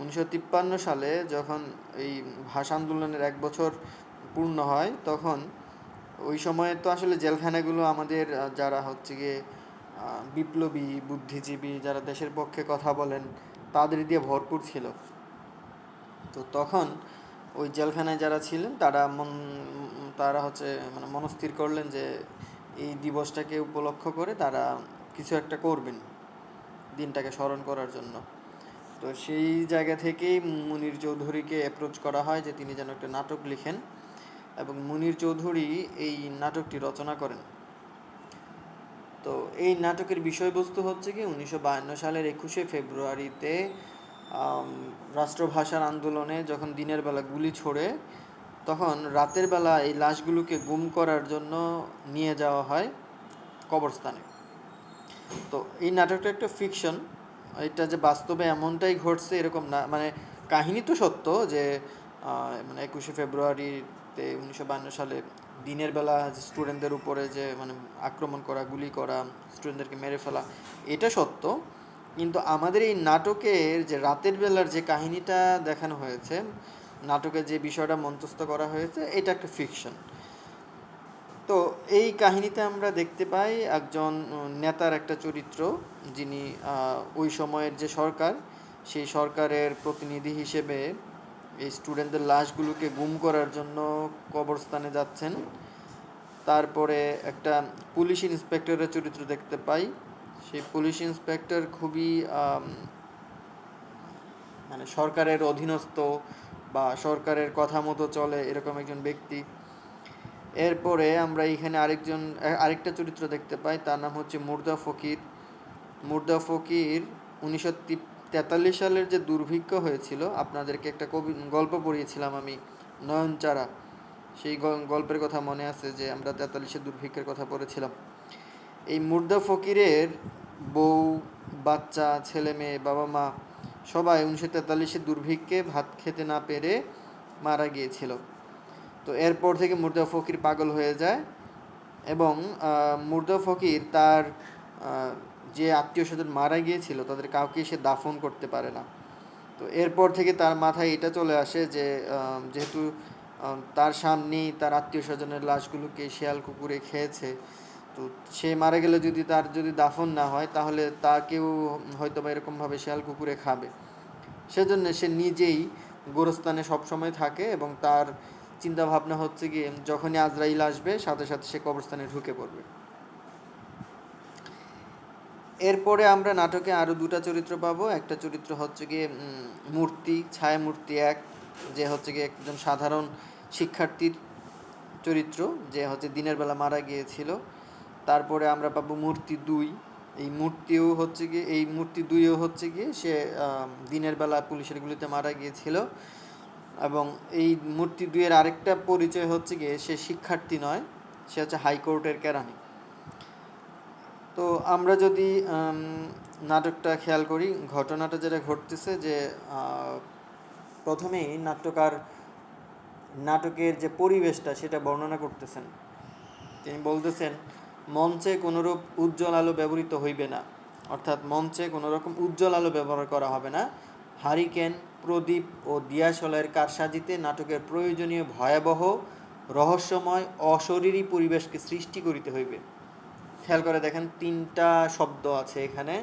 1953 সালে যখন এই ভাষা আন্দোলনের 1 বছর পূর্ণ হয়, তখন ওই সময়ে তো আসলে জেলখানাগুলো আমাদের যারা হচ্ছে গিয়ে বিপ্লবী বুদ্ধিজীবী যারা দেশের পক্ষে কথা বলেন তাদের দিয়ে ভরপুর ছিল। তো তখন ওই জেলখানায় যারা ছিলেন তারা হচ্ছে মানে মনস্থির করলেন যে এই দিবসটাকে উপলক্ষ করে তারা কিছু একটা করবেন দিনটাকে স্মরণ করার জন্য। তো সেই জায়গা থেকেই মুনির চৌধুরীকে অ্যাপ্রোচ করা হয় যে তিনি যেন একটা নাটক লিখেন, এবং মুনির চৌধুরী এই নাটকটি রচনা করেন। তো এই নাটকের বিষয়বস্তু হচ্ছে কি 1952 সালের 21শে ফেব্রুয়ারিতে রাষ্ট্রভাষার আন্দোলনে যখন দিনের বেলা গুলি ছোড়ে, তখন রাতের বেলা এই লাশগুলোকে গুম করার জন্য নিয়ে যাওয়া হয় কবরস্থানে। তো এই নাটকটা একটা ফিকশন, এটা যে বাস্তবে এমনটাই ঘটছে এরকম না, মানে কাহিনী তো সত্য যে মানে 21শে ফেব্রুয়ারিতে 1952 সালে দিনের বেলা স্টুডেন্টদের উপরে যে মানে আক্রমণ করা, গুলি করা, স্টুডেন্টদেরকে মেরে ফেলা, এটা সত্য। কিন্তু আমাদের এই নাটকের যে রাতের বেলার যে কাহিনীটা দেখানো হয়েছে, নাটকের যে বিষয়টা মঞ্চস্থ করা হয়েছে, এটা একটা ফিকশন। তো এই কাহিনীতে আমরা দেখতে পাই একজন নেতার একটা চরিত্র, যিনি ওই সময়ের যে সরকার, সেই সরকারের প্রতিনিধি হিসেবে এই স্টুডেন্টদের লাশগুলোকে গুম করার জন্য কবরস্থানে যাচ্ছেন। তারপরে একটা পুলিশ ইন্সপেক্টরের চরিত্র দেখতে পাই। সেই পুলিশ ইন্সপেক্টর খুবই মানে সরকারের অধীনস্থ বা সরকারের কথা মতো চলে এরকম একজন ব্যক্তি। এরপরে আমরা এখানে আরেকটা চরিত্র দেখতে পাই, তার নাম হচ্ছে মুর্দা ফকির। মুর্দা ফকির 1943 সালের যে দুর্ভিক্ষ হয়েছিল, আপনাদেরকে একটা গল্প পড়িয়েছিলাম আমি, নয়নচারা। সেই গল্পের কথা মনে আছে যে আমরা 43-এর দুর্ভিক্ষের কথা পড়েছিলাম। এই মুর্দা ফকিরের বউ, বাচ্চা, ছেলে মেয়ে, বাবা মা সবাই 1943-এর দুর্ভিক্ষে ভাত খেতে না পেরে মারা গিয়েছিল। তো এরপর থেকে মুর্দা ফকির পাগল হয়ে যায়, এবং মুর্দা ফকির তার যে আত্মীয় স্বজন মারা গিয়েছিল তাদের কাউকে সে দাফন করতে পারে না। তো এরপর থেকে তার মাথায় এটা চলে আসে যে যেহেতু তার সামনেই তার আত্মীয় স্বজনের লাশগুলোকে শেয়াল কুকুরে খেয়েছে, তো সে মারা গেলে যদি দাফন না হয় তাহলে তাকেও হয়তো বা এরকমভাবে শেয়াল কুকুরে খাবে। সেজন্য সে নিজেই গোরস্থানে সবসময় থাকে, এবং তার চিন্তা ভাবনা হচ্ছে গিয়ে যখনই আজরাইল আসবে সাথে সাথে সে কবরস্থানে ঢুকে পড়বে। এরপরে আমরা নাটকে আরও দুটা চরিত্র পাবো। একটা চরিত্র হচ্ছে গিয়ে মূর্তি, ছায়া মূর্তি এক, যে হচ্ছে গিয়ে একজন সাধারণ শিক্ষার্থীর চরিত্র, যে হচ্ছে দিনের বেলা মারা গিয়েছিল। তারপরে আমরা পাবো মূর্তি দুই। এই মূর্তি দুইও হচ্ছে গিয়ে সে দিনের বেলা পুলিশের গুলিতে মারা গিয়েছিল, এবং এই মূর্তি দুইয়ের আরেকটা পরিচয় হচ্ছে গিয়ে সে শিক্ষার্থী নয়, সে হচ্ছে হাইকোর্টের কেরানি। তো আমরা যদি নাটকটা খেয়াল করি, ঘটনাটা যেটা ঘটতেছে যে প্রথমেই নাটকের যে পরিবেশটা সেটা বর্ণনা করতেছেন। তিনি বলতেছেন, মঞ্চে কোনোরূপ উজ্জ্বল আলো ব্যবহৃত হইবে না, অর্থাৎ মঞ্চে কোনো রকম উজ্জ্বল আলো ব্যবহার করা হবে না। হারিকেন, প্রদীপ ও দিয়াশলাইয়ের কারসাজিতে নাটকের প্রয়োজনীয় ভয়াবহ, রহস্যময়, অশরীরী পরিবেশকে সৃষ্টি করিতে হইবে। খেয়াল করে দেখেন, তিনটা শব্দ আছে এখানে।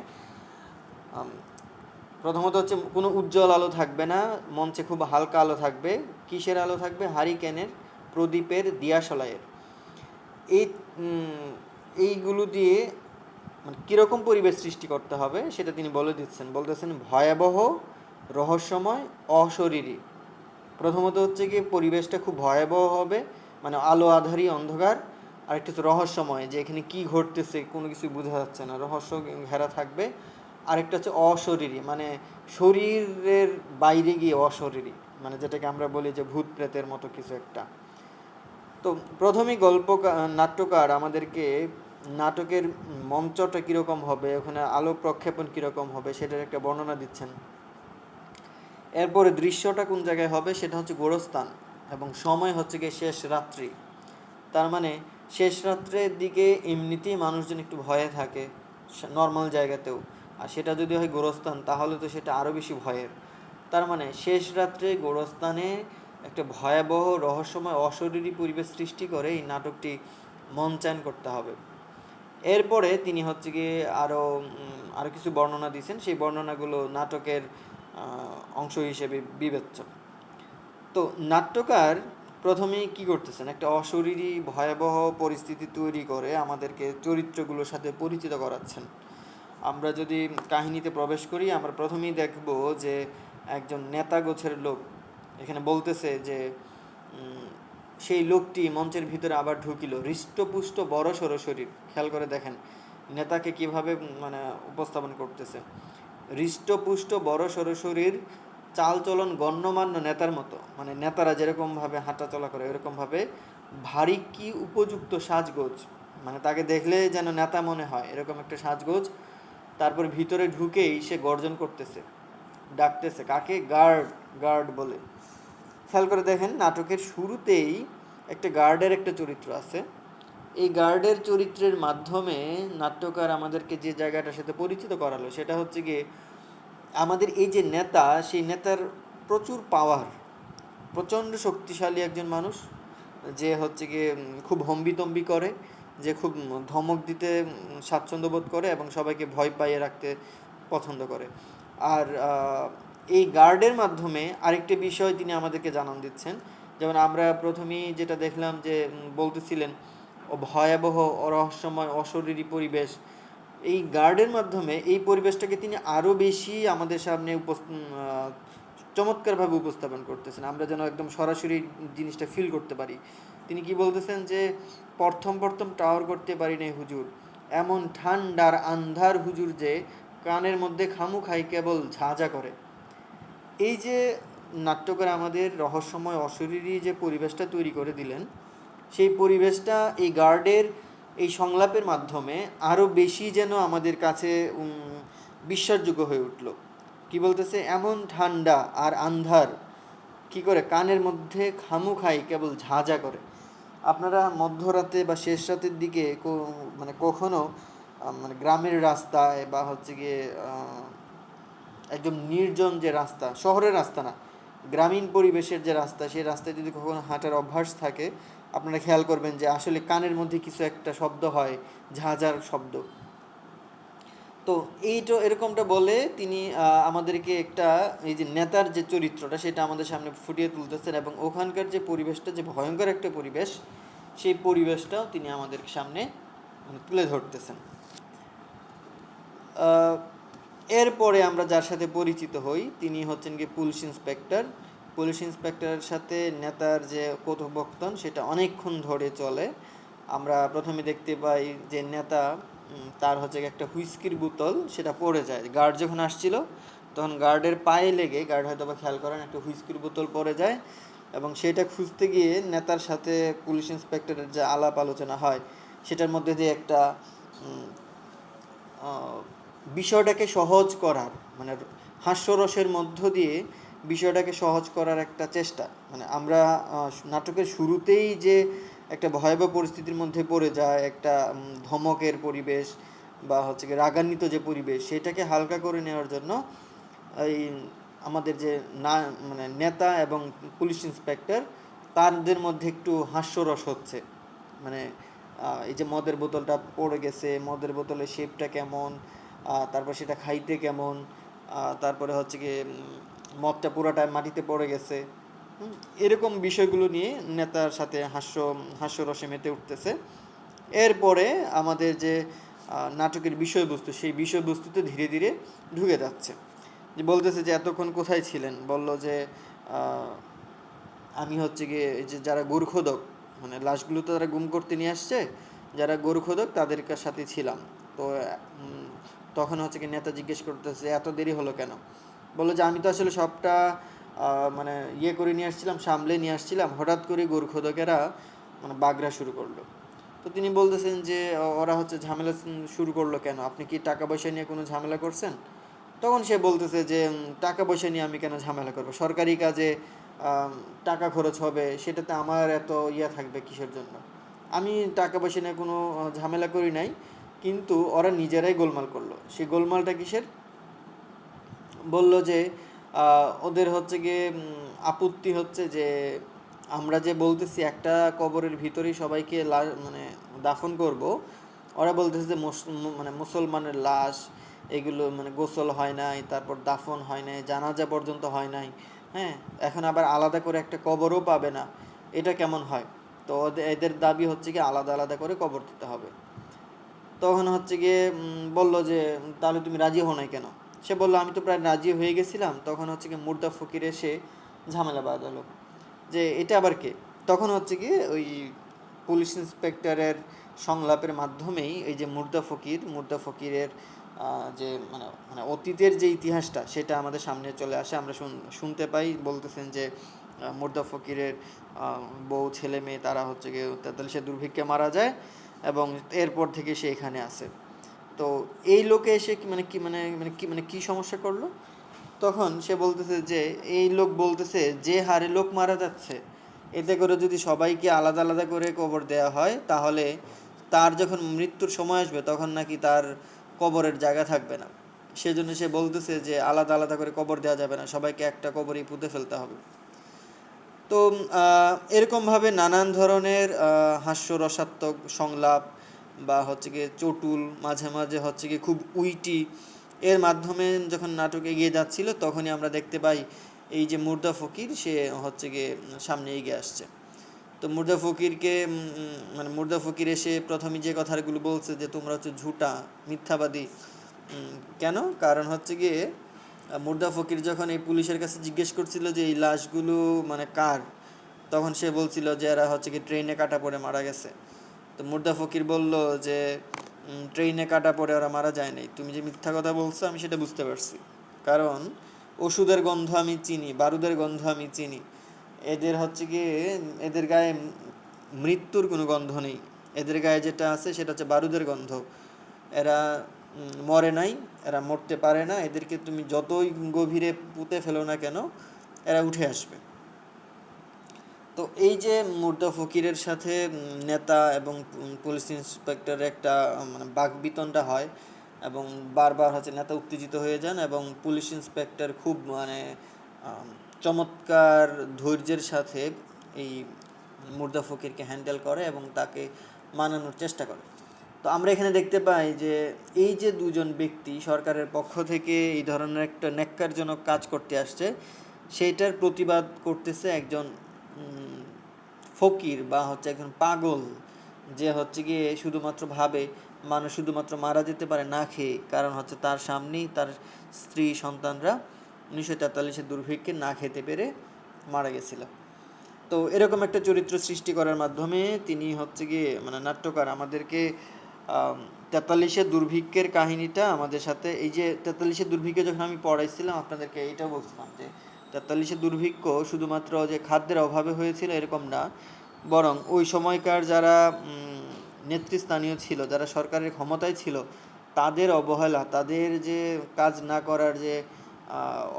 প্রথমত হচ্ছে কোনো উজ্জ্বল আলো থাকবে না, মঞ্চে খুব হালকা আলো থাকবে। কিসের আলো থাকবে? হারিকেনের, প্রদীপের, দিয়াশলাইয়ের। এইগুলো দিয়ে মানে কীরকম পরিবেশ সৃষ্টি করতে হবে সেটা তিনি বলতেছেন ভয়াবহ, রহস্যময়, অশরীরী। প্রথমত হচ্ছে কি পরিবেশটা খুব ভয়াবহ হবে, মানে আলো আধারী অন্ধকার। আরেকটা হচ্ছে রহস্যময়, যে এখানে কী ঘটতেছে কোনো কিছু বোঝা যাচ্ছে না, রহস্য ঘেরা থাকবে। আরেকটা হচ্ছে অশরীরী, মানে শরীরের বাইরে গিয়ে অশরীরী, মানে যেটাকে আমরা বলি যে ভূত প্রেতের মতো কিছু একটা। তো প্রথমেই নাট্যকার আমাদেরকে নাটকের মঞ্চটা কীরকম হবে, ওখানে আলো প্রক্ষেপণ কীরকম হবে সেটার একটা বর্ণনা দিচ্ছেন। এরপরে দৃশ্যটা কোন জায়গায় হবে সেটা হচ্ছে গোরস্থান, এবং সময় হচ্ছে গিয়ে শেষ রাত্রি। তার মানে শেষ রাত্রের দিকে এমনিতেই মানুষজন একটু ভয়ে থাকে নর্মাল জায়গাতেও, আর সেটা যদি হয় গোরস্থান তাহলে তো সেটা আরও বেশি ভয়ের। তার মানে শেষ রাত্রে গোরস্থানে একটা ভয়াবহ রহস্যময় অশরীরী পরিবেশ সৃষ্টি করে এই নাটকটি মঞ্চায়ন করতে হবে। এরপরে তিনি হচ্ছে গিয়ে আরও কিছু বর্ণনা দিয়েছেন, সেই বর্ণনাগুলো নাটকের অংশ হিসেবে বিবেচ্য। তো নাট্যকার প্রথমেই কি করতেছেন, একটা অশরীরী ভয়াবহ পরিস্থিতি তৈরি করে আমাদেরকে চরিত্রগুলোর সাথে পরিচিত করাচ্ছেন। আমরা যদি কাহিনীতে প্রবেশ করি, আমরা প্রথমেই দেখব যে একজন নেতা গোছের লোক এখানে বলতেছে যে সেই লোকটি মঞ্চের ভিতরে আবার ঢুকিল, হৃষ্টপুষ্ট বড় সড়ো শরীর। খেয়াল করে দেখেন নেতাকে কিভাবে মানে উপস্থাপন করতেছে। হৃষ্টপুষ্ট বড় সড়ো শরীর, চালচলন গণ্যমান্য নেতার মতো, মানে নেতারা যেরকমভাবে হাঁটা চলা করে এরকমভাবে ভারী কি উপযুক্ত সাজগোজ, মানে তাকে দেখলে যেন নেতা মনে হয় এরকম একটা সাজগোজ। তারপর ভিতরে ঢুকেই সে গর্জন করতেছে, ডাকতেছে কাকে? গার্ড, গার্ড বলে। খেয়াল করে দেখেন নাটকের শুরুতেই একটা গার্ডের একটা চরিত্র আছে। এই গার্ডের চরিত্রের মাধ্যমে নাট্যকার আমাদেরকে যে জায়গাটার সাথে পরিচিত করালো সেটা হচ্ছে গিয়ে আমাদের এই যে নেতা, সেই নেতার প্রচুর পাওয়ার, প্রচণ্ড শক্তিশালী একজন মানুষ, যে হচ্ছে গিয়ে খুব হম্বিতম্বি করে, যে খুব ধমক দিতে স্বাচ্ছন্দ্য বোধ করে এবং সবাইকে ভয় পাইয়ে রাখতে পছন্দ করে। আর এই গার্ডের মাধ্যমে আরেকটি বিষয় তিনি আমাদেরকে জানান দিচ্ছেন। যেমন আমরা প্রথমেই যেটা দেখলাম যে বলতেছিলেন ভয়াবহ রহস্যময় অশরীরী পরিবেশ, এই গার্ডের মাধ্যমে এই পরিবেশটাকে তিনি আরও বেশি আমাদের সামনে চমৎকারভাবে উপস্থাপন করতেছেন, আমরা যেন একদম সরাসরি জিনিসটা ফিল করতে পারি। তিনি কি বলতেছেন যে প্রথম প্রথম টাওয়ার করতে পারি নাই হুজুর, এমন ঠান্ডার আন্ধার হুজুর যে কানের মধ্যে খাই কেবল ঝাঁঝা করে। এই যে নাট্যকার আমাদের রহস্যময় অশরীরী যে পরিবেশটা তৈরি করে দিলেন, সেই পরিবেশটা এই গার্ডের এই সংলাপের মাধ্যমে আরও বেশি যেন আমাদের কাছে বিশ্বাসযোগ্য হয়ে উঠল। কি বলতেছে? এমন ঠান্ডা আর আন্ধার কি করে কানের মধ্যে খাই কেবল ঝাঁঝা করে। আপনারা মধ্যরাতে বা শেষ রাতের দিকে মানে কখনো মানে গ্রামের রাস্তায় বা হচ্ছে গিয়ে একদম নির্জন যে রাস্তা, শহরের রাস্তা না, গ্রামীণ পরিবেশের যে রাস্তা, সেই রাস্তায় যদি কখনো হাঁটার অভ্যাস থাকে, আপনারা খেয়াল করবেন যে আসলে কানের মধ্যে কিছু একটা শব্দ হয়, ঝাঁঝার শব্দ। তো এইটা এরকমটা বলে তিনি আমাদেরকে একটা এই যে নেতার যে চরিত্রটা সেটা আমাদের সামনে ফুটিয়ে তুলতেছেন এবং ওখানকার যে পরিবেশটা, যে ভয়ঙ্কর একটা পরিবেশ, সেই পরিবেশটাও তিনি আমাদের সামনে তুলে ধরতেছেন। এরপরে আমরা যার সাথে পরিচিত হই তিনি হচ্ছেন কি পুলিশ ইন্সপেক্টর। পুলিশ ইন্সপেক্টরের সাথে নেতার যে কথোপকথন সেটা অনেকক্ষণ ধরে চলে। আমরা প্রথমে দেখতে পাই যে নেতা তার হচ্ছে একটা হুইস্কির বোতল সেটা পড়ে যায়। গার্ড যখন আসছিল তখন গার্ডের পায়ে লেগে, গার্ড হয়তো বা খেয়াল করেন, একটা হুইস্কির বোতল পড়ে যায় এবং সেটা খুঁজতে গিয়ে নেতার সাথে পুলিশ ইন্সপেক্টরের যে আলাপ আলোচনা হয় সেটার মধ্যে দিয়ে একটা বিষয়টাকে সহজ করার, মানে হাস্যরসের মধ্য দিয়ে বিষয়টাকে সহজ করার একটা চেষ্টা। মানে আমরা নাটকের শুরুতেই যে একটা ভয়াবহ পরিস্থিতির মধ্যে পড়ে যায়, একটা ধমকের পরিবেশ বা হচ্ছে কি রাগান্বিত যে পরিবেশ, সেটাকে হালকা করে নেওয়ার জন্য এই আমাদের যে মানে নেতা এবং পুলিশ ইন্সপেক্টর তাদের মধ্যে একটু হাস্যরস হচ্ছে। মানে এই যে মদের বোতলটা পড়ে গেছে, মদের বোতলের শেপটা কেমন, তারপর সেটা খাইতে কেমন, তারপরে হচ্ছে কি মদটা পুরোটা মাটিতে পড়ে গেছে, এরকম বিষয়গুলো নিয়ে নেতার সাথে হাস্যরসে মেতে উঠতেছে। এরপরে আমাদের যে নাটকের বিষয়বস্তু, সেই বিষয়বস্তুতে ধীরে ধীরে ঢুকে যাচ্ছে। যে বলতেছে যে এতক্ষণ কোথায় ছিলেন, বলল যে আমি হচ্ছে গিয়ে এই যে যারা গোরখোদক, মানে লাশগুলো তো তারা গুম করতে নিয়ে আসছে, যারা গোরখোদক তাদের সাথে ছিলাম। তো তখন হচ্ছে কি নেতা জিজ্ঞেস করতেছে এত দেরি হলো কেন? বললো যে আমি তো আসলে সবটা মানে করে নিয়ে আসছিলাম, সামলে নিয়ে আসছিলাম, হঠাৎ করে গোরখোদকেরা মানে বাগড়া শুরু করলো। তো তিনি বলতেছেন যে ওরা হচ্ছে ঝামেলা শুরু করলো কেন, আপনি কি টাকা পয়সা নিয়ে কোনো ঝামেলা করছেন? তখন সে বলতেছে যে টাকা পয়সা নিয়ে আমি কেন ঝামেলা করবো, সরকারি কাজে টাকা খরচ হবে, সেটাতে আমার এত থাকবে কিসের জন্য? আমি টাকা পয়সা নিয়ে কোনো ঝামেলা করি নাই, কিন্তু ওরা নিজেরাই গোলমাল করলো। সেই গোলমালটা কিসের? বলল যে ওদের হচ্ছে গিয়ে আপত্তি হচ্ছে যে আমরা যে বলতেছি একটা কবরের ভিতরেই সবাইকে মানে দাফন করব, ওরা বলতেছে যে মানে মুসলমানের লাশ এগুলো মানে গোসল হয় নাই, তারপর দাফন হয় নাই, জানাজা পর্যন্ত হয় নাই। হ্যাঁ, এখন আবার আলাদা করে একটা কবরও পাবে না, এটা কেমন হয়? তো এদের দাবি হচ্ছে কি আলাদা আলাদা করে কবর দিতে হবে। তখন হচ্ছে গিয়ে বলল যে তাহলে তুমি রাজি হও নাই কেন? সে বলল আমি তো প্রায় রাজি হয়ে গেছিলাম। তখন হচ্ছে কি মুর্দা ফকির এসে ঝামেলা বাঁধালো যে এটা আবার কে? তখন হচ্ছে কি ওই পুলিশ ইন্সপেক্টরের সংলাপের মাধ্যমেই এই যে মুর্দা ফকিরের যে মানে মানে অতীতের যে ইতিহাসটা সেটা আমাদের সামনে চলে আসে। আমরা শুনতে পাই, বলতেছেন যে মুর্দা ফকিরের বউ ছেলে মেয়ে তারা হচ্ছে গিয়ে 43 দুর্ভিক্ষে মারা যায় এবং এরপর থেকে সে এখানে আসে। তো এই লোকে এসে কি সমস্যা করলো? তখন সে বলতেছে যে এই লোক বলতেছে যে হারে লোক মারা যাচ্ছে, এতে করে যদি সবাইকে আলাদা আলাদা করে কবর দেওয়া হয় তাহলে তার যখন মৃত্যুর সময় আসবে তখন নাকি তার কবরের জায়গা থাকবে না। সেজন্য সে বলতেছে যে আলাদা আলাদা করে কবর দেওয়া যাবে না, সবাইকে একটা কবরই পুঁতে ফেলতে হবে। তো এরকমভাবে নানান ধরনের হাস্যরসাত্মক সংলাপ বা হচ্ছে গিয়ে চটুল, মাঝে মাঝে হচ্ছে গিয়ে খুব উইটি এর মাধ্যমে যখন নাটক এগিয়ে যাচ্ছিল তখনই আমরা দেখতে পাই এই যে মুর্দা ফকির সে হচ্ছে গিয়ে সামনে এগিয়ে আসছে। তো মুর্দা ফকির এসে প্রথমে যে কথাগুলো বলছে যে তোমরা হচ্ছে ঝুটা মিথ্যাবাদী। কেন? কারণ হচ্ছে গিয়ে মুর্দা ফকির যখন এই পুলিশের কাছে জিজ্ঞেস করছিল যে এই লাশগুলো মানে কার, তখন সে বলছিল যে এরা হচ্ছে কি ট্রেনে কাটা পড়ে মারা গেছে। তো মুর্দা ফকির বলল যে ট্রেনে কাটা পড়ে ওরা মারা যায় নাই, তুমি যে মিথ্যা কথা বলছো আমি সেটা বুঝতে পারছি, কারণ ওষুধের গন্ধ আমি চিনি, বারুদের গন্ধ আমি চিনি, এদের হচ্ছে গিয়ে এদের গায়ে মৃত্যুর কোনো গন্ধ নেই, এদের গায়ে যেটা আছে সেটা হচ্ছে বারুদের গন্ধ। এরা মরে নাই, এরা মরতে পারে না, এদেরকে তুমি যতই গভীরে পুঁতে ফেলো না কেন এরা উঠে আসবে। তো এই যে মুর্দা ফকিরের সাথে নেতা এবং পুলিশ ইন্সপেক্টরের একটা মানে বাকবিতণ্ডা হয় এবং বারবার হচ্ছে নেতা উত্তেজিত হয়ে যান এবং পুলিশ ইন্সপেক্টর খুব মানে চমৎকার ধৈর্যের সাথে এই মুর্দা ফকিরকে হ্যান্ডেল করে এবং তাকে মানানোর চেষ্টা করে। তো আমরা এখানে দেখতে পাই যে এই যে দুজন ব্যক্তি সরকারের পক্ষ থেকে এই ধরনের একটা ন্যাক্কারজনক কাজ করতে আসছে, সেইটার প্রতিবাদ করতেছে একজন ফকির বা হচ্ছে একজন পাগল, যে হচ্ছে গিয়ে শুধুমাত্র ভাবে মানুষ শুধুমাত্র মারা যেতে পারে না খেয়ে, কারণ হচ্ছে তার সামনেই তার স্ত্রী সন্তানরা 1943 দুর্ভিক্ষে না খেতে পেরে মারা গেছিল। তো এরকম একটা চরিত্র সৃষ্টি করার মাধ্যমে তিনি হচ্ছে গিয়ে মানে নাট্যকার আমাদেরকে 43 দুর্ভিক্ষের কাহিনীটা আমাদের সাথে, এই যে 43 দুর্ভিক্ষে যখন আমি পড়াইছিলাম আপনাদেরকে এইটা বলছিলাম যে 43 দুর্ভিক্ষ শুধুমাত্র যে খাদ্যের অভাবে হয়েছিল এরকম না, বরং ওই সময়কার যারা নেতৃস্থানীয় ছিল, যারা সরকারের ক্ষমতায় ছিল, তাদের অবহেলা, তাদের যে কাজ না করার যে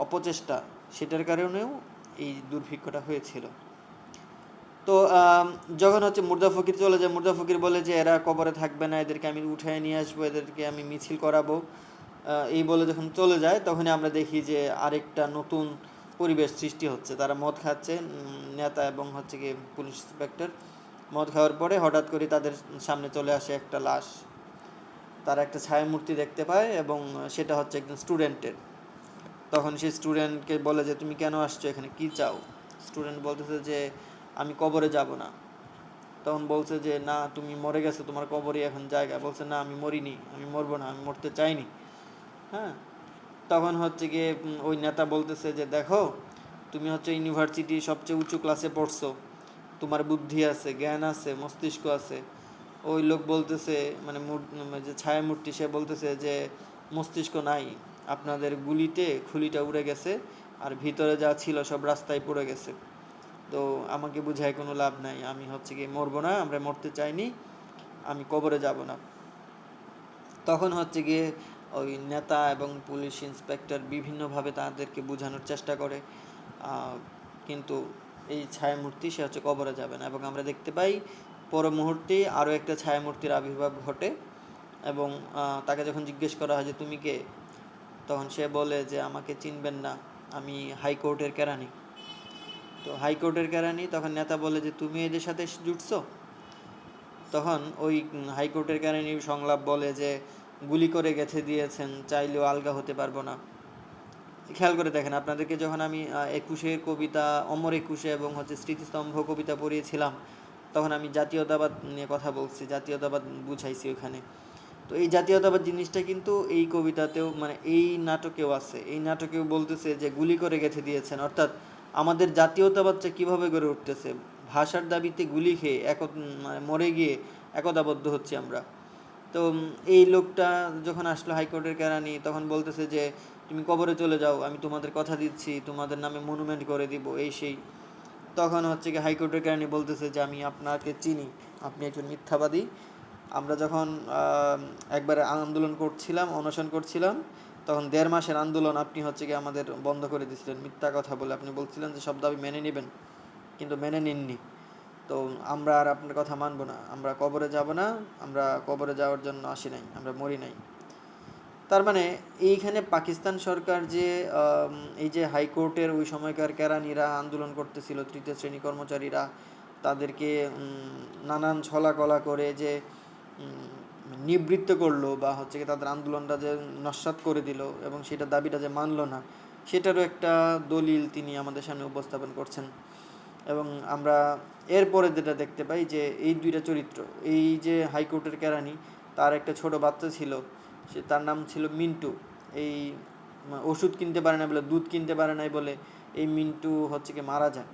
অপচেষ্টা, সেটার কারণেও এই দুর্ভিক্ষটা হয়েছিল। তো যখন হচ্ছে মুর্দা ফকির চলে যায়, মুর্দা ফকির বলে যে এরা কবরে থাকবে না, এদেরকে আমি উঠায় নিয়ে আসবো, এদেরকে আমি মিছিল করাবো। এই বলে যখন চলে যায় তখনই আমরা দেখি যে আরেকটা নতুন পরিবেশ সৃষ্টি হচ্ছে। তারা মদ খাচ্ছে, নেতা এবং হচ্ছে কি পুলিশ ইন্সপেক্টর মদ খাওয়ার পরে হঠাৎ করে তাদের সামনে চলে আসে একটা লাশ। তারা একটা ছায়ামূর্তি দেখতে পায় এবং সেটা হচ্ছে একজন স্টুডেন্টের। তখন সেই স্টুডেন্টকে বলে যে তুমি কেন আসছো এখানে, কি চাও? স্টুডেন্ট বলতেছে যে আমি কবরে যাব না। তখন বলছে যে না তুমি মরে গেছো, তোমার কবরই এখন জায়গা। বলছে না আমি মরিনি, আমি মরবো না, আমি মরতে চাইনি। হ্যাঁ, তখন হচ্ছে গিয়ে ওই নেতা বলতেছে যে দেখো তুমি হচ্ছে ইউনিভার্সিটি সবচেয়ে উঁচু ক্লাসে পড়ছো, তোমার বুদ্ধি আছে, জ্ঞান আছে, মস্তিষ্ক আছে। ওই লোক বলতেছে মানে যে ছায়ামূর্তি সে বলতেছে যে মস্তিষ্ক নাই, আপনাদের গুলিতে খুলিটা উড়ে গেছে আর ভিতরে যা ছিল সব রাস্তায় পড়ে গেছে। তো আমাকে বুঝায় কোনো লাভ নাই, আমি হচ্ছে গিয়ে মরবো না, আমরা মরতে চাইনি, আমি কবরে যাব না। তখন হচ্ছে গিয়ে ওই নেতা এবং পুলিশ ইন্সপেক্টর বিভিন্নভাবে তাদেরকে বোঝানোর চেষ্টা করে, কিন্তু এই ছায়ামূর্তি সে হচ্ছে কবরে যাবে না। এবং আমরা দেখতে পাই পর মুহূর্তেই আরও একটা ছায়ামূর্তির আবির্ভাব ঘটে এবং তাকে যখন জিজ্ঞেস করা হয় যে তুমি কে, তখন সে বলে যে আমাকে চিনবেন না, আমি হাইকোর্টের কেরানি। তো হাইকোর্টের কেরানি, তখন নেতা বলে যে তুমি এদের সাথে জুটছো। তখন ওই হাইকোর্টের কেরানি সংলাপ বলে যে গুলি করে গেঁথে দিয়েছেন, চাইলেও আলগা হতে পারবো না। খেয়াল করে দেখেন, আপনাদেরকে যখন আমি একুশের কবিতা, অমর একুশে এবং স্মৃতিস্তম্ভ কবিতা পড়িয়েছিলাম, তখন আমি জাতীয়তাবাদ নিয়ে কথা বলছি, জাতীয়তাবাদ বুঝাইছি ওখানে। তো এই জাতীয়তাবাদ জিনিসটা কিন্তু এই কবিতাতেও, মানে এই নাটকেও আছে। এই নাটকেও বলতেছে যে গুলি করে গেঁথে দিয়েছেন, অর্থাৎ আমাদের জাতীয়তাবাদটা কিভাবে গড়ে উঠতেছে, ভাষার দাবিতে গুলি খেয়ে মানে মরে গিয়ে একতাবদ্ধ হচ্ছি আমরা। তো এই লোকটা যখন আসলো হাইকোর্টের কেরানি, তখন বলতেছে যে তুমি কবরে চলে যাও, আমি তোমাদের কথা দিচ্ছি, তোমাদের নামে মনুমেন্ট করে দিব, এই সেই। তখন কি হাইকোর্টের কেরানি বলতেছে যে আমি আপনাকে চিনি, আপনি একজন মিথ্যাবাদী। আমরা যখন একবার আন্দোলন করছিলাম, অনশন করছিলাম, তখন 1.5 মাসের আন্দোলন আপনি কি আমাদের বন্ধ করে দিয়েছিলেন মিথ্যা কথা বলে। আপনি বলছিলেন যে সব দাবি মেনে নেবেন, কিন্তু মেনে নিননি। তো আমরা আর আপনার কথা মানব না, আমরা কবরে যাব না, আমরা কবরে যাওয়ার জন্য আসি নাই, আমরা মরি নাই। তার মানে এইখানে পাকিস্তান সরকার যে এই যে হাইকোর্টের ওই সময়কার কেরানিরা আন্দোলন করতেছিল, তৃতীয় শ্রেণী কর্মচারীরা, তাদেরকে নানান ছলাকলা করে যে নিবৃত্ত করলো, বা কি তাদের আন্দোলনটা যে নস্যাৎ করে দিল এবং সেটা দাবিটা যে মানলো না, সেটারও একটা দলিল তিনি আমাদের সামনে উপস্থাপন করছেন। এবং আমরা এরপরে যেটা দেখতে পাই যে এই দুইটা চরিত্র, এই যে হাইকোর্টের কেরানি, তার একটা ছোট বাচ্চা ছিল, তার নাম ছিল মিন্টু। এই ওষুধ কিনতে পারে না বলে, দুধ কিনতে পারে নাই বলে এই মিন্টু কি মারা যায়।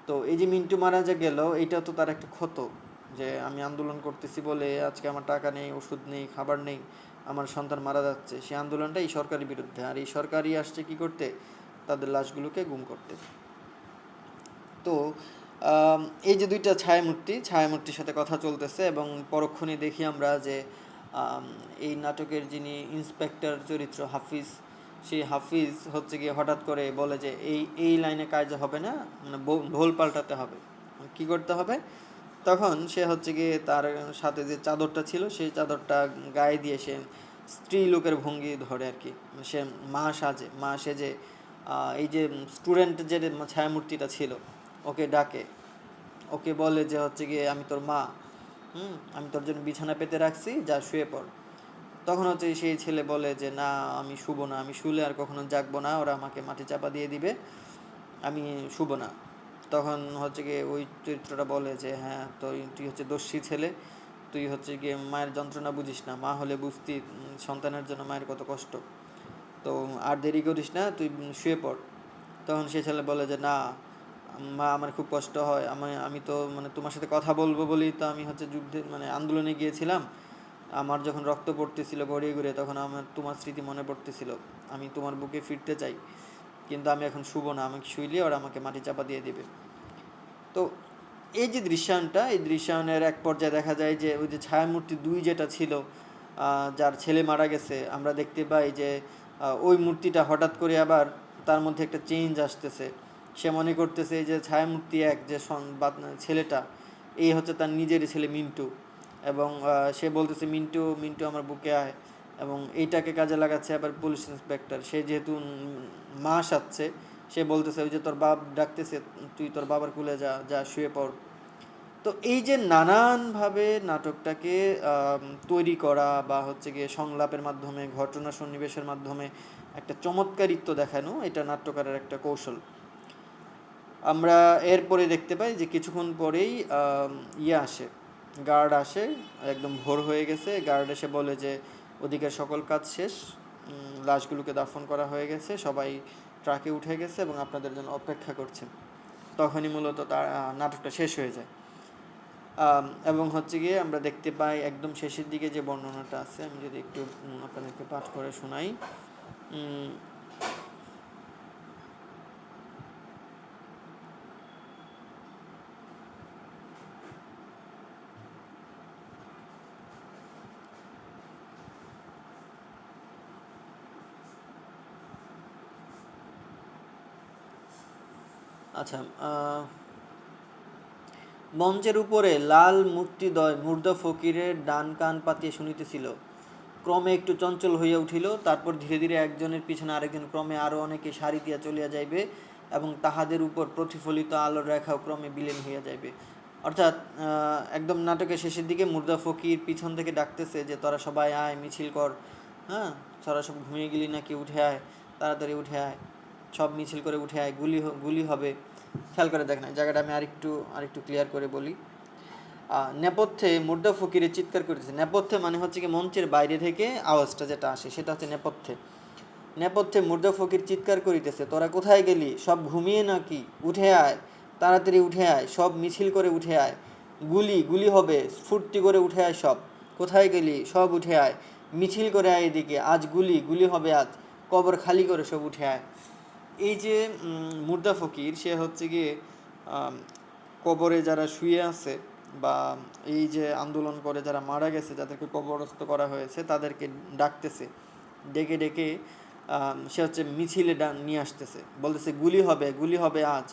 তো এই যে মিন্টু মারা যা গেল, এটা তো তার একটা ক্ষত, যে আমি আন্দোলন করতেছি বলে আজকে আমার টাকা নেই, ওষুধ নেই, খাবার নেই, আমার সন্তান মারা যাচ্ছে। সেই আন্দোলনটা এই সরকারের বিরুদ্ধে, আর এই সরকারই আসছে কি করতে, তাদের লাশগুলোকে গুম করতে। তো এই যে দুইটা ছায়ামূর্তির সাথে কথা চলতেছে, এবং পরক্ষণে দেখি আমরা যে এই নাটকের যিনি ইন্সপেক্টর চরিত্র হাফিজ, সেই হাফিজ গিয়ে হঠাৎ করে বলে যে এই লাইনে কাজ হবে না, মানে ভোল পাল্টাতে হবে, কি করতে হবে। তখন সে গিয়ে তার সাথে যে চাদরটা ছিল, সেই চাদরটা গায়ে দিয়ে সে স্ত্রী লোকের ভঙ্গি ধরে আর কি। সে মা সেজে এই যে স্টুডেন্ট যে ছায়ামূর্তিটা ছিল, ওকে ডাকে, ওকে বলে যে গিয়ে আমি তোর মা, আমি তোর জন্য বিছানা পেতে রাখছি, যা শুয়ে পড়। তখন সেই ছেলে বলে যে না, আমি শুব না, আমি শুলে আর কখনো জাগবো না, ওরা আমাকে মাটি চাপা দিয়ে দিবে, আমি শুব না। তখন গিয়ে ওই চরিত্রটা বলে যে হ্যাঁ, তুই দস্যি ছেলে, তুই গিয়ে মায়ের যন্ত্রণা বুঝিস না, মা হলে বুঝতি সন্তানের জন্য মায়ের কত কষ্ট। তো আর দেরি করিস না, তুই শুয়ে পড়। তখন সে ছেলে বলে যে না মা, আমার খুব কষ্ট হয়, আমি তো মানে তোমার সাথে কথা বলবো বলেই তো আমি যুদ্ধে মানে আন্দোলনে গিয়েছিলাম, আমার যখন রক্ত পড়তেছিল গড়িয়ে ঘুরে, তখন আমার তোমার স্মৃতি মনে পড়তেছিল, আমি তোমার বুকে ফিরতে চাই, কিন্তু আমি এখন শুব না, আমাকে শুইলে ওরা আমাকে মাটি চাপা দিয়ে দিবে। তো এই যে দৃশ্যায়নটা, এই দৃশ্যায়নের এক পর্যায়ে দেখা যায় যে ওই যে ছায়ামূর্তি 2 যেটা ছিল, যার ছেলে মারা গেছে, আমরা দেখতে পাই যে ওই মূর্তিটা হঠাৎ করে আবার তার মধ্যে একটা চেঞ্জ আসতেছে। সে মনে করতেছে এই যে ছায়ামূর্তি 1 যে ছেলেটা, এই তার নিজেরই ছেলে মিন্টু, এবং সে বলতেছে মিন্টু মিন্টু আমার বুকে আয়, এবং এইটাকে কাজে লাগাচ্ছে আবার পুলিশ ইন্সপেক্টর। সে যেহেতু মা সাচ্ছে, সে বলতেছে ওই যে তোর বাপ ডাকতেছে, তুই তোর বাবার কুলে যা, যা শুয়ে পড়। তো এই যে নানানভাবে নাটকটাকে তৈরি করা, বা গিয়ে সংলাপের মাধ্যমে, ঘটনা সন্নিবেশের মাধ্যমে একটা চমৎকারিত্ব দেখানো, এটা নাট্যকারের একটা কৌশল। আমরা এরপরে দেখতে পাই যে কিছুক্ষণ পরেই আসে, গার্ড আসে, একদম ভোর হয়ে গেছে। গার্ড এসে বলে যে ওদিকের সকল কাজ শেষ, লাশগুলোকে দাফন করা হয়ে গেছে, সবাই ট্রাকে উঠে গেছে এবং আপনাদের জন্য অপেক্ষা করছে। তখনই মূলত তার নাটকটা শেষ হয়ে যায়। এবং গিয়ে আমরা দেখতে পাই একদম শেষের দিকে যে বর্ণনাটা আছে, আমি যদি একটু আপনাদেরকে পাঠ করে শোনাই। আচ্ছা, মঞ্চের উপরে লাল মূর্তিদ্বয় মুর্দা ফকিরের ডান কান পাতিয়ে শুনিতেছিল, ক্রমে একটু চঞ্চল হইয়া উঠিল, তারপর ধীরে ধীরে একজনের পিছনে আরেকজন, ক্রমে আরও অনেকে সারি দিয়া চলিয়া যাইবে, এবং তাহাদের উপর প্রতিফলিত আলোর রেখাও ক্রমে বিলীন হইয়া যাইবে। অর্থাৎ একদম নাটকের শেষের দিকে মুর্দা ফকির পিছন থেকে ডাকতেছে যে তোরা সবাই আয়, মিছিল কর, হ্যাঁ, তোরা সব ঘুমিয়ে গেলি নাকি, উঠে আয়, তাড়াতাড়ি উঠে আয়, সব মিছিল করে উঠে আয়, গুলি হবে। খেয়াল করে দেখ না, জায়গাটা আমি আরেকটু ক্লিয়ার করে বলি। নেপথ্যে মুর্দা ফকিরের চিৎকার করতেছে। নেপথ্যে মানে হচ্ছে কি মঞ্চের বাইরে থেকে আওয়াজটা যেটা আসে সেটা হচ্ছে নেপথ্যে মুর্দা ফকির চিৎকার করিতেছে, তোরা কোথায় গেলি, সব ঘুমিয়ে নাকি, উঠে আয়, তাড়াতাড়ি উঠে আয়, সব মিছিল করে উঠে আয়, গুলি হবে, ফুর্তি করে উঠে আয়, সব কোথায় গেলি, সব উঠে আয়, মিছিল করে আয় এদিকে, আজ গুলি হবে, আজ কবর খালি করে সব উঠে আয়। এই যে মুর্দা ফকির, সে হচ্ছে গিয়ে কবরে যারা শুয়ে আছে বা এই যে আন্দোলন করে যারা মারা গেছে, যাদেরকে কবরস্থ করা হয়েছে, তাদেরকে ডাকতেছে, ডেকে ডেকে সে হচ্ছে মিছিলে নিয়ে আসতেছে, বলতেছে গুলি হবে আজ।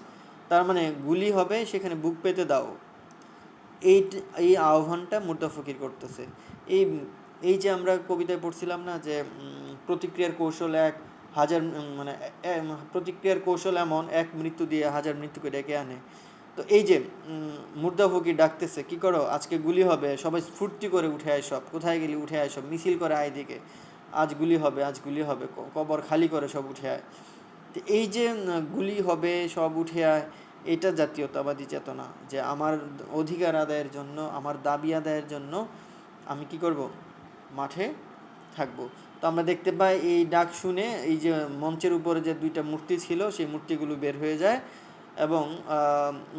তার মানে গুলি হবে, সেখানে বুক পেতে দাও, এই আহ্বানটা মুর্দা ফকির করতেছে। এই এই যে আমরা কবিতায় পড়ছিলাম না যে প্রতিক্রিয়ার কৌশল প্রতিক্রিয়ার কৌশল এমন, এক মৃত্যু দিয়ে হাজার মৃত্যুকে ডেকে আনে। তো এই যে মুর্দা ফকির ডাকতেছে, কি করো, আজকে গুলি হবে, সবাই ফুর্তি করে উঠে আয়, সব কোথায় গেলি, উঠে আয়, সব মিছিল করে আয় দিকে, আজ গুলি হবে, কবর খালি করে সব উঠে আয়। তো এই যে গুলি হবে, সব উঠে আয়, এটা জাতীয়তাবাদী চেতনা, যে আমার অধিকার আদায়ের জন্য, আমার দাবি আদায়ের জন্য আমি কি করব, মাঠে থাকবো। তো আমরা দেখতে পাই এই ডাক শুনে এই যে মঞ্চের উপরে যে দুইটা মূর্তি ছিল, সেই মূর্তিগুলো বের হয়ে যায় এবং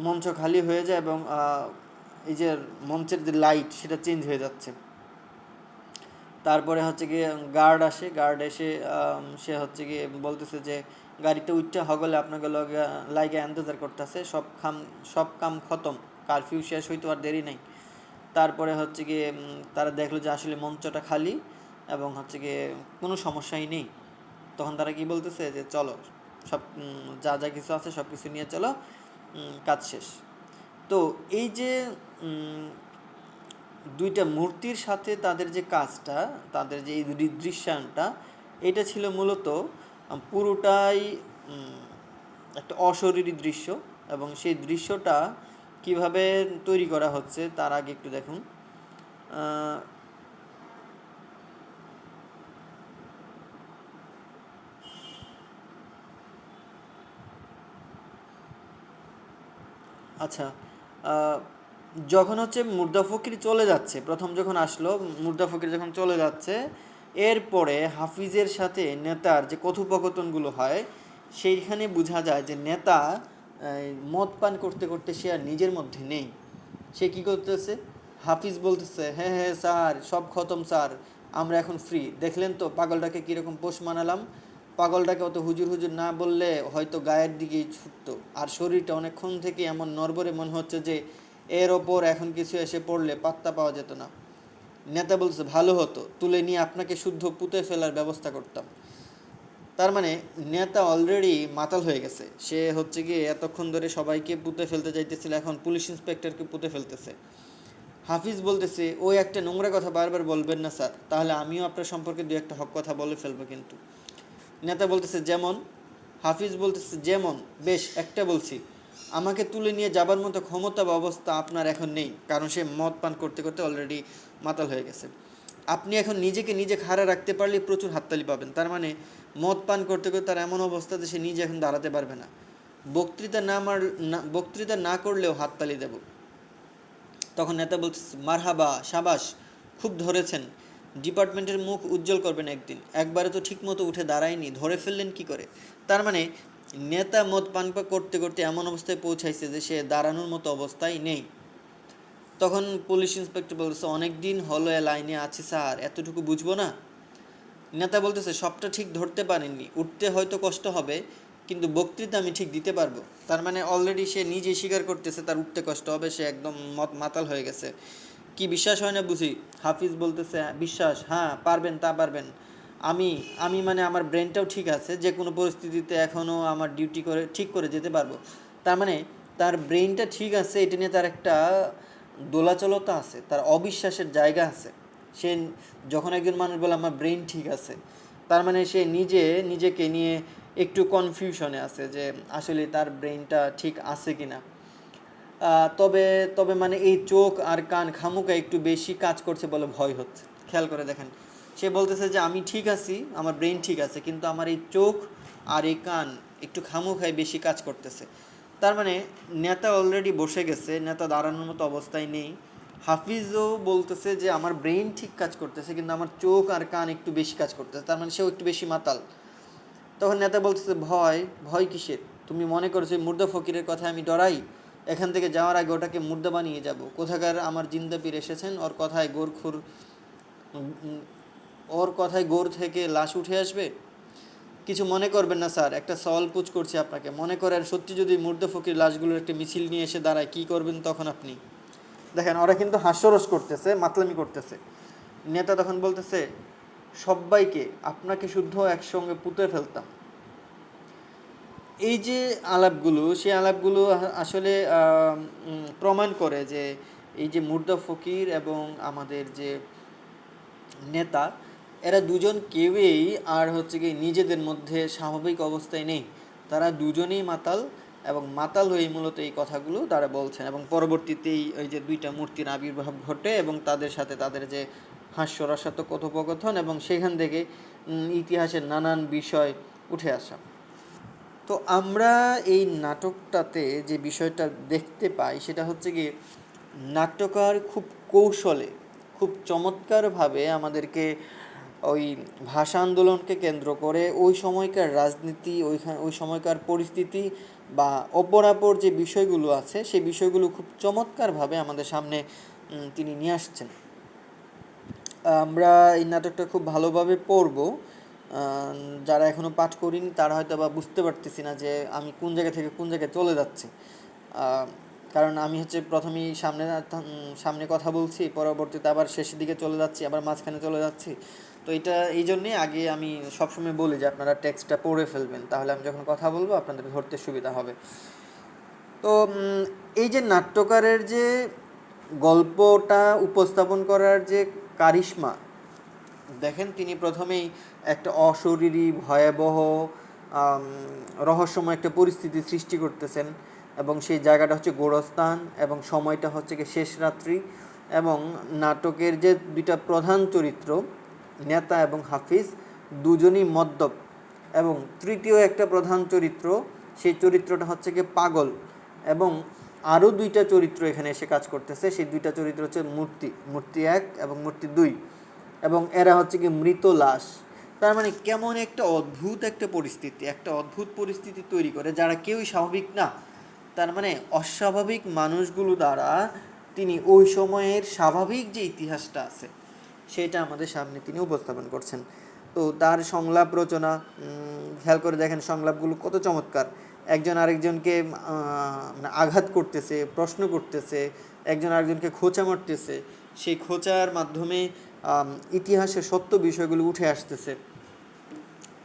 মঞ্চ খালি হয়ে যায়, এবং এই যে মঞ্চের যে লাইট সেটা চেঞ্জ হয়ে যাচ্ছে। তারপরে হচ্ছে গিয়ে গার্ড এসে সে হচ্ছে গিয়ে বলতেছে যে গাড়িতে উঠতে হগলে আপনাকে লাইগে ইন্তজার করতেছে, সব কাম খতম, কারফিউ শেষ হইতো আর দেরি নেই। তারপরে হচ্ছে গিয়ে তারা দেখলো যে আসলে মঞ্চটা খালি এবং হচ্ছে গিয়ে কোনো সমস্যাই নেই। তখন তারা কি বলতেছে যে চলো, সব যা যা কিছু আছে সব কিছু নিয়ে চলো, কাজ শেষ। তো এই যে দুইটা মূর্তির সাথে তাদের যে কাজটা, তাদের যে এই দৃশ্যায়নটা, এটা ছিল মূলত পুরোটাই একটা অশরীরী দৃশ্য, এবং সেই দৃশ্যটা কিভাবে তৈরি করা হচ্ছে তার আগে একটু দেখুন। আচ্ছা, যখন হচ্ছে মুর্দা ফকির চলে যাচ্ছে, প্রথম যখন আসলো মুর্দা ফকির যখন চলে যাচ্ছে, এরপরে হাফিজের সাথে নেতার যে কথোপকথনগুলো হয়, সেইখানে বোঝা যায় যে নেতা মদ পান করতে করতে সে আর নিজের মধ্যে নেই। সে কি করতেছে, হাফিজ বলতেছে, হ্যাঁ হ্যাঁ স্যার, সব খতম স্যার, আমরা এখন ফ্রি, দেখলেন তো পাগলটাকে কীরকম পোষ মানালাম, পাগলটাকে অত হুজুর হুজুর না বললে হয়তো গায়ের দিকেই ছুটতো, আর শরীরটা অনেকক্ষণ থেকে এমন নড়বড়ে মনে হচ্ছে যে এর ওপর এখন কিছু এসে পড়লে পাত্তা পাওয়া যেত না। নেতা বলছে, ভালো হতো, তুলে নিয়ে আপনাকে শুদ্ধ পুঁতে ফেলার ব্যবস্থা করতাম। তার মানে নেতা অলরেডি মাতাল হয়ে গেছে, সে হচ্ছে গিয়ে এতক্ষণ ধরে সবাইকে পুঁতে ফেলতে চাইতেছিল, এখন পুলিশ ইন্সপেক্টরকে পুঁতে ফেলতেছে। হাফিজ বলতেছে, ওই একটা নোংরা কথা বারবার বলবেন না স্যার, তাহলে আমিও আপনার সম্পর্কে দু একটা হক কথা বলে ফেলবো কিন্তু। নেতা বলতেছে, যেমন? হাফিজ বলতেছে, যেমন? বেশ, একটা বলছি, আমাকে তুলে নিয়ে যাবার মতো ক্ষমতা বা অবস্থা আপনার এখন নেই, কারণ সে মদ পান করতে করতে অলরেডি মাতাল হয়ে গেছে। আপনি এখন নিজে খাড়া রাখতে পারলে প্রচুর হাততালি পাবেন। তার মানে মদ পান করতে করতে তার এমন অবস্থা যে সে নিজে এখন দাঁড়াতে পারবে না। বক্তৃতা না করলেও হাততালি দেব। তখন নেতা বলতেছে, মারহাবা, সাবাস, খুব ধরেছেন, ডিপার্টমেন্টের মুখ উজ্জ্বল করবেন একদিন, একবারে তো ঠিক মতো উঠে দাঁড়ায়নি, ধরে ফেললেন কি করে? তার মানে নেতা মদ পান করতে করতে এমন অবস্থায় পৌঁছাইছে যে সে দাঁড়ানোর মতো অবস্থায় নেই। তখন পুলিশ ইন্সপেক্টর বলতেছে, অনেক দিন হলো এ লাইনে আছি স্যার, এতটুকু বুঝবো না? নেতা বলতেছে, সবটা ঠিক ধরতে পারেননি, উঠতে হয়তো কষ্ট হবে, কিন্তু বক্তৃতা আমি ঠিক দিতে পারবো। তার মানে অলরেডি সে নিজে স্বীকার করতেছে তার উঠতে কষ্ট হবে, সে একদম মাতাল হয়ে গেছে। কি বিশ্বাস হয় না বুঝি? হাফিজ বলতেছে, বিশ্বাস, হ্যাঁ পারবেন, তা পারবেন। আমি মানে আমার ব্রেনটাও ঠিক আছে, যে কোনো পরিস্থিতিতে এখনও আমার ডিউটি ঠিক করে যেতে পারবো। তার মানে তার ব্রেনটা ঠিক আছে, এটা নিয়ে তার একটা দোলাচলতা আছে, তার অবিশ্বাসের জায়গা আছে। সে যখন একজন মানুষ বলে আমার ব্রেন ঠিক আছে, তার মানে সে নিজেকে নিয়ে একটু কনফিউশনে আছে যে আসলে তার ব্রেনটা ঠিক আছে কিনা। তবে তবে মানে এই চোখ আর কান খামুকা একটু বেশি কাজ করছে বলে ভয় হচ্ছে। খেয়াল করে দেখেন, সে বলতেছে যে আমি ঠিক আছি, আমার ব্রেন ঠিক আছে, কিন্তু আমার এই চোখ আর এই কান একটু খামুখায় বেশি কাজ করতেছে। তার মানে নেতা অলরেডি বসে গেছে, নেতা দাঁড়ানোর মতো অবস্থায় নেই। হাফিজও বলতেছে যে আমার ব্রেন ঠিক কাজ করতেছে, কিন্তু আমার চোখ আর কান একটু বেশি কাজ করতেছে, তার মানে সেও একটু বেশি মাতাল। তখন নেতা বলতেছে ভয় ভয় কিসের, তুমি মনে করছো মুর্দা ফকিরের কথা আমি ডরাই? এখান থেকে যাওয়ার আগে ওটাকে মুর্দা বানিয়ে যাব। কোথাকার আমার জিন্দা পীর এসেছেন, ওর কথায় গোর থেকে লাশ উঠে আসবে। কিছু মনে করবেন না স্যার, একটা সওয়াল পুছ করছি আপনাকে, মনে করেন সত্যি যদি মুর্দা ফকির লাশগুলোর একটা মিছিল নিয়ে এসে দাঁড়ায়, কি করবেন তখন আপনি? দেখেন ওরা কিন্তু হাস্যরস করতেছে, মাতলামি করতেছে। নেতা তখন বলতেছে সবাইকে, আপনাকে শুদ্ধ একসঙ্গে পুঁতে ফেলতাম। এই যে আলাপগুলো, সেই আলাপগুলো আসলে প্রমাণ করে যে এই যে মুর্দা ফকির এবং আমাদের যে নেতা, এরা দুজন কেউই আর হচ্ছে কি নিজেদের মধ্যে স্বাভাবিক অবস্থায় নেই। তারা দুজনেই মাতাল, এবং মাতাল হয়ে মূলত এই কথাগুলো তারা বলছেন। এবং পরবর্তীতেই ওই যে দুইটা মূর্তির আবির্ভাব ঘটে এবং তাদের সাথে তাদের যে হাস্যরসাত্মক কথোপকথন, এবং সেখান থেকে ইতিহাসের নানান বিষয় উঠে আসা। তো আমরা এই নাটকটাতে যে বিষয়টা দেখতে পাই সেটা হচ্ছে কি, নাট্যকার খুব কৌশলে, খুব চমৎকারভাবে আমাদেরকে ওই ভাষা আন্দোলনকে কেন্দ্র করে ওই সময়কার রাজনীতি, ওই সময়কার পরিস্থিতি বা অপরাপর যে বিষয়গুলো আছে সেই বিষয়গুলো খুব চমৎকারভাবে আমাদের সামনে তিনি নিয়ে আসছেন। আমরা এই নাটকটা খুব ভালোভাবে পড়ব। যারা এখনও পাঠ করিনি তারা হয়তো বা বুঝতে পারতেছি না যে আমি কোন জায়গা থেকে কোন জায়গায় চলে যাচ্ছি। কারণ আমি হচ্ছে প্রথমেই সামনে কথা বলছি, পরবর্তীতে আবার শেষের দিকে চলে যাচ্ছি, আবার মাঝখানে চলে যাচ্ছি। তো এটা এই জন্যেই আগে আমি সবসময় বলি যে আপনারা টেক্সটটা পড়ে ফেলবেন, তাহলে আমি যখন কথা বলবো আপনাদের ধরতে সুবিধা হবে। তো এই যে নাট্যকারের যে গল্পটা উপস্থাপন করার যে কারিশমা, দেখেন তিনি প্রথমেই একটা অশরীরী ভয়াবহ রহস্যময় একটা পরিস্থিতি সৃষ্টি করতেছেন, এবং সেই জায়গাটা হচ্ছে গোরস্থান, এবং সময়টা হচ্ছে কি শেষ রাত্রি, এবং নাটকের যে দুইটা প্রধান চরিত্র নেতা এবং হাফিজ দুজনই মদ্যপ, এবং তৃতীয় একটা প্রধান চরিত্র, সেই চরিত্রটা হচ্ছে কি পাগল, এবং আরও দুইটা চরিত্র এখানে এসে কাজ করতেছে। সেই দুইটা চরিত্র হচ্ছে মূর্তি 1 এবং মূর্তি 2, এবং এরা হচ্ছে কি মৃত লাশ। তার মানে কেমন একটা অদ্ভুত পরিস্থিতি তৈরি করে, যারা কেউই স্বাভাবিক না। তার মানে অস্বাভাবিক মানুষগুলো দ্বারা তিনি ওই সময়ের স্বাভাবিক যে ইতিহাসটা আছে সেটা আমাদের সামনে তিনি উপস্থাপন করছেন। তো তার সংলাপ রচনা, খেয়াল করে দেখেন সংলাপগুলো কত চমৎকার। একজন আরেকজনকে আঘাত করতেছে, প্রশ্ন করতেছে, একজন আরেকজনকে খোঁচা মারতেছে, সেই খোঁচার মাধ্যমে ইতিহাসের সত্য বিষয়গুলো উঠে আসতেছে।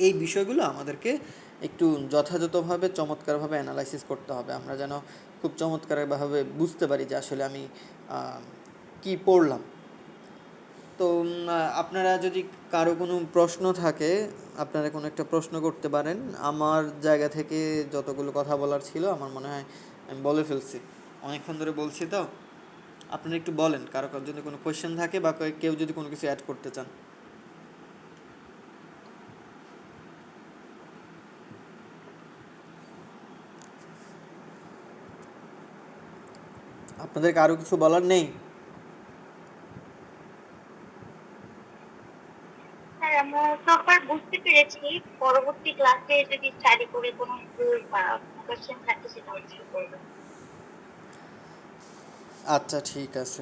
এই বিষয়গুলো আমাদেরকে একটু যথাযথভাবে চমৎকারভাবে অ্যানালাইসিস করতে হবে, আমরা যেন খুব চমৎকারভাবে বুঝতে পারি যে আসলে আমি কি পড়লাম। তো আপনারা যদি কারো কোনো প্রশ্ন থাকে, আপনারা কোনো একটা প্রশ্ন করতে পারেন। আমার জায়গা থেকে যতগুলো কথা বলার ছিল আমার মনে হয় আমি বলে ফেলছি, অনেকক্ষণ ধরে বলছি। তো আপনারা একটু বলেন কারো যদি কোনো কোয়েশ্চেন থাকে বা কেউ যদি কোনো কিছু অ্যাড করতে চান। আপনাদের কারো কিছু বলার নেই? হ্যাঁ, আমরা প্রপার বুঝতে পেরেছি। পরবর্তী ক্লাসে যদি স্টাডি করে কোনো কোয়েশ্চেন থাকে সেটা হচ্ছে করবেন। আচ্ছা, ঠিক আছে।